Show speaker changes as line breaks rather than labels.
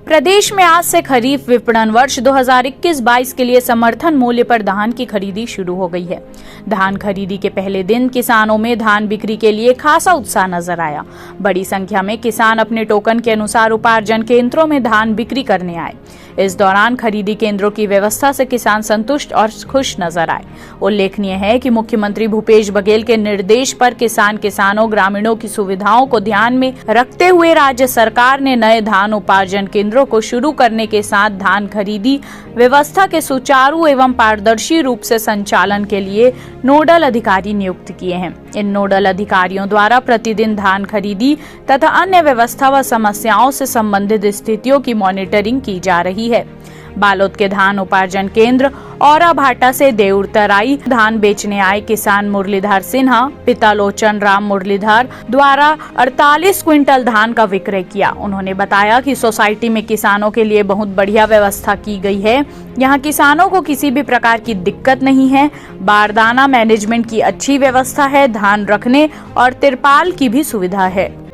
प्रदेश में आज से खरीफ विपणन वर्ष 2021-22 के लिए समर्थन मूल्य पर धान की खरीदी शुरू हो गई है। धान खरीदी के पहले दिन किसानों में धान बिक्री के लिए खासा उत्साह नजर आया। बड़ी संख्या में किसान अपने टोकन के अनुसार उपार्जन केंद्रों में धान बिक्री करने आए। इस दौरान खरीदी केंद्रों की व्यवस्था से किसान संतुष्ट और खुश नजर आए। उल्लेखनीय है कि मुख्यमंत्री भूपेश बघेल के निर्देश पर किसानों ग्रामीणों की सुविधाओं को ध्यान में रखते हुए राज्य सरकार ने नए धान उपार्जन केंद्रों को शुरू करने के साथ धान खरीदी व्यवस्था के सुचारू एवं पारदर्शी रूप से संचालन के लिए नोडल अधिकारी नियुक्त किए हैं। इन नोडल अधिकारियों द्वारा प्रतिदिन धान खरीदी तथा अन्य व्यवस्था व समस्याओं से संबंधित स्थितियों की मॉनिटरिंग की जा रही है। बालोद के धान उपार्जन केंद्र औरा भाटा से देउर तराई धान बेचने आए किसान मुरलीधर सिन्हा पिता लोचन राम मुरलीधर द्वारा 48 क्विंटल धान का विक्रय किया। उन्होंने बताया कि सोसाइटी में किसानों के लिए बहुत बढ़िया व्यवस्था की गई है। यहाँ किसानों को किसी भी प्रकार की दिक्कत नहीं है। बारदाना मैनेजमेंट की अच्छी व्यवस्था है। धान रखने और तिरपाल की भी सुविधा है।